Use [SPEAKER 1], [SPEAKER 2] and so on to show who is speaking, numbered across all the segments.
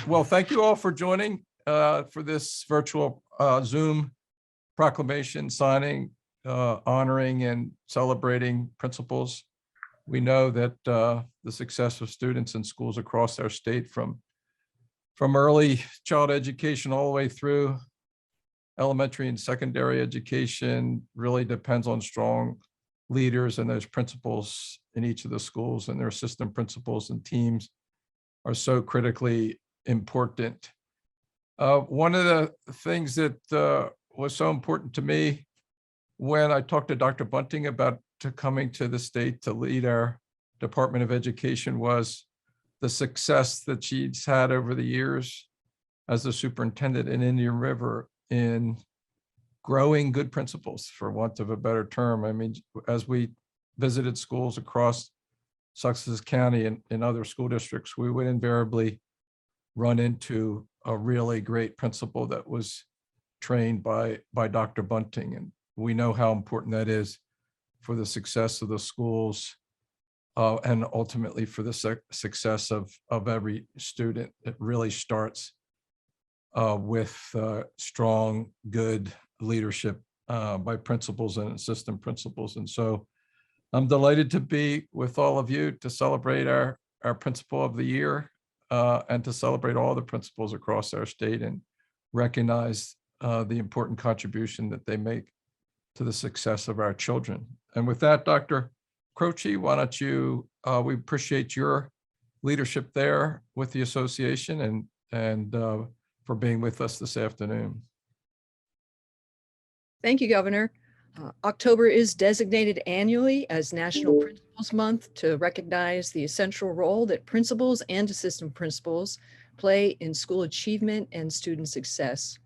[SPEAKER 1] Well, thank you all for joining for this virtual Zoom proclamation signing, honoring and celebrating principals. We know that the success of students in schools across our state from early child education all the way through elementary and secondary education really depends on strong leaders, and those principals in each of the schools and their assistant principals and teams are so critically important. One of the things that was so important to me when I talked to Dr. Bunting about coming to the state to lead our Department of Education was the success that she's had over the years as the superintendent in Indian River in growing good principals, for want of a better term. I mean, as we visited schools across Sussex County and in other school districts, we would invariably run into a really great principal that was trained by Dr. Bunting. And we know how important that is for the success of the schools and ultimately for the success of every student. It really starts with strong, good leadership by principals and assistant principals. And so I'm delighted to be with all of you to celebrate our Principal of the Year and to celebrate all the principals across our state and recognize the important contribution that they make to the success of our children. And with that, Dr. Croce, why don't you, we appreciate your leadership there with the association and for being with us this afternoon.
[SPEAKER 2] Thank you, Governor. October is designated annually as National Principals Month to recognize the essential role that principals and assistant principals play in school achievement and student success.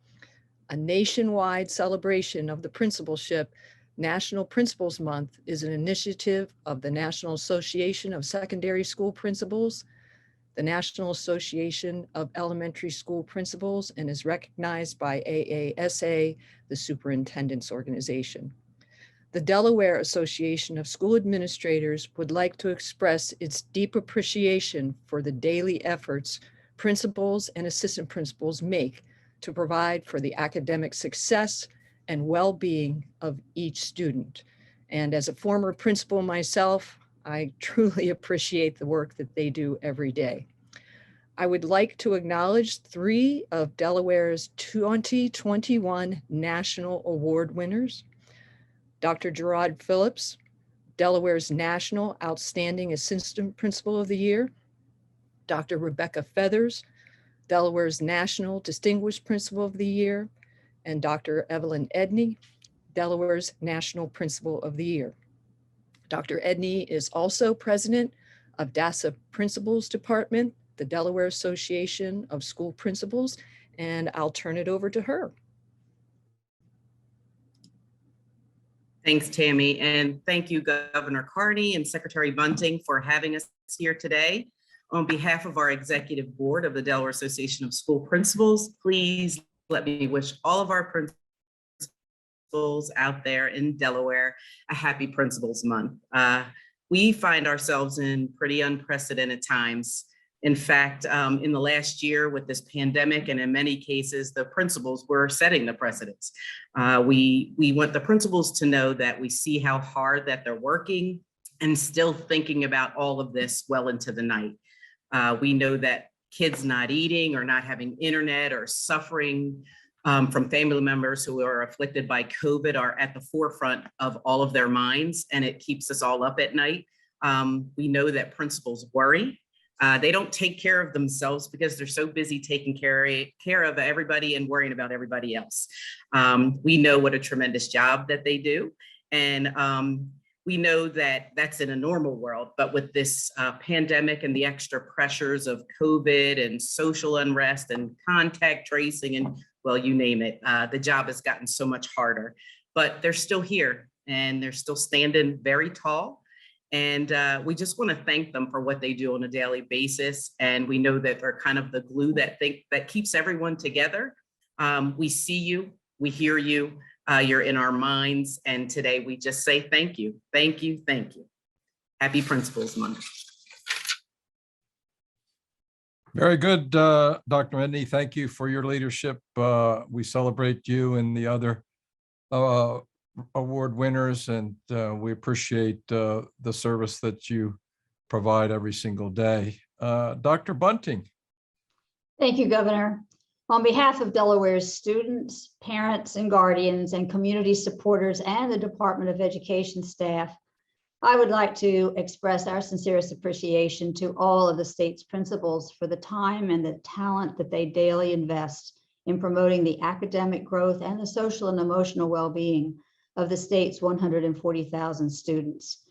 [SPEAKER 2] A nationwide celebration of the principalship, National Principals Month is an initiative of the National Association of Secondary School Principals, the National Association of Elementary School Principals, and is recognized by AASA, the Superintendent's Organization. The Delaware Association of School Administrators would like to express its deep appreciation for the daily efforts principals and assistant principals make to provide for the academic success and well-being of each student. And as a former principal myself, I truly appreciate the work that they do every day. I would like to acknowledge 3 of Delaware's 2021 National Award winners: Dr. Gerard Phillips, Delaware's National Outstanding Assistant Principal of the Year; Dr. Rebecca Feathers, Delaware's National Distinguished Principal of the Year; and Dr. Evelyn Edney, Delaware's National Principal of the Year. Dr. Edney is also president of DASA Principals Department, the Delaware Association of School Principals, and I'll turn it over to her.
[SPEAKER 3] Thanks, Tammy, and thank you, Governor Carney and Secretary Bunting, for having us here today. On behalf of our executive board of the Delaware Association of School Principals, please let me wish all of our principals out there in Delaware a happy Principals Month. We find ourselves in pretty unprecedented times. In fact, in the last year with this pandemic, and in many cases, the principals were setting the precedents. We want the principals to know that we see how hard that they're working and still thinking about all of this well into the night. We know that kids not eating or not having internet or suffering from family members who are afflicted by COVID are at the forefront of all of their minds, and it keeps us all up at night. We know that principals worry. They don't take care of themselves because they're so busy taking care of everybody and worrying about everybody else. We know what a tremendous job that they do. And we know that that's in a normal world, but with this pandemic and the extra pressures of COVID and social unrest and contact tracing and, well, you name it, the job has gotten so much harder. But they're still here and they're still standing very tall. And we just want to thank them for what they do on a daily basis. And we know that they're kind of the glue that keeps everyone together. We see you, we hear you, you're in our minds. And today we just say thank you, thank you, thank you. Happy Principals Month.
[SPEAKER 1] Very good, Dr. Medney. Thank you for your leadership. We celebrate you and the other award winners, and we appreciate the service that you provide every single day. Dr. Bunting.
[SPEAKER 4] Thank you, Governor. On behalf of Delaware's students, parents, and guardians, and community supporters, and the Department of Education staff, I would like to express our sincerest appreciation to all of the state's principals for the time and the talent that they daily invest in promoting the academic growth and the social and emotional well-being of the state's 140,000 students.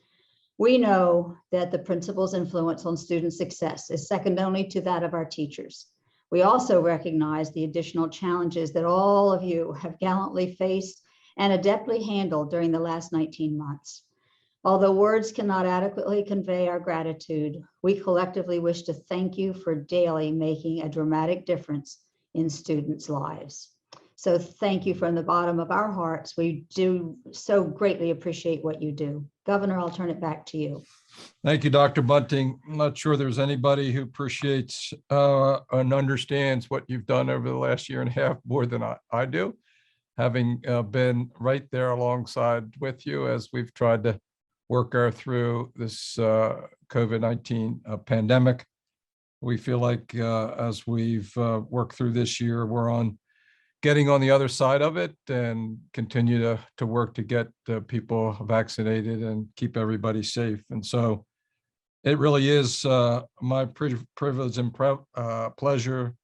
[SPEAKER 4] We know that the principal's influence on student success is second only to that of our teachers. We also recognize the additional challenges that all of you have gallantly faced and adeptly handled during the last 19 months. Although words cannot adequately convey our gratitude, we collectively wish to thank you for daily making a dramatic difference in students' lives. So thank you from the bottom of our hearts. We do so greatly appreciate what you do. Governor, I'll turn it back to you.
[SPEAKER 1] Thank you, Dr. Bunting. I'm not sure there's anybody who appreciates and understands what you've done over the last year and a half more than I do, having been right there alongside with you as we've tried to work our through this COVID-19 pandemic. We feel like as we've worked through this year, we're getting on the other side of it and continue to work to get people vaccinated and keep everybody safe. And so it really is my privilege and pleasure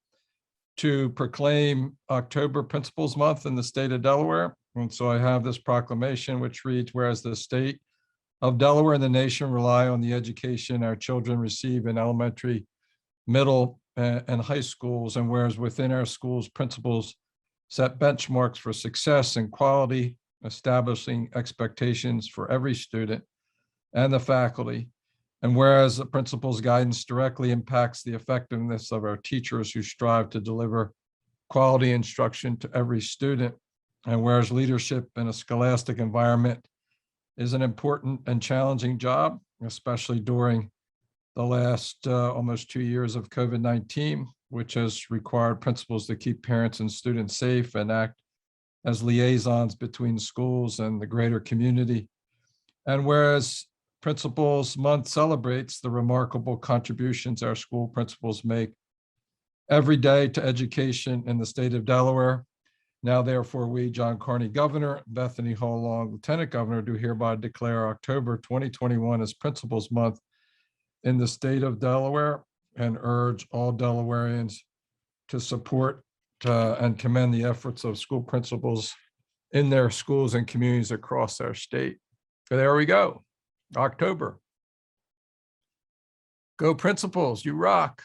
[SPEAKER 1] to proclaim October Principals Month in the state of Delaware. And so I have this proclamation which reads, whereas the state of Delaware and the nation rely on the education our children receive in elementary, middle, and high schools, and whereas within our schools, principals set benchmarks for success and quality, establishing expectations for every student and the faculty. And whereas the principal's guidance directly impacts the effectiveness of our teachers who strive to deliver quality instruction to every student. And whereas leadership in a scholastic environment is an important and challenging job, especially during the last almost 2 years of COVID-19, which has required principals to keep parents and students safe and act as liaisons between schools and the greater community. And whereas Principals Month celebrates the remarkable contributions our school principals make every day to education in the state of Delaware. Now, therefore, we, John Carney, Governor, Bethany Hall Long, Lieutenant Governor, do hereby declare October 2021 as Principals Month in the state of Delaware and urge all Delawareans to support and commend the efforts of school principals in their schools and communities across our state. So there we go, October. Go principals, you rock.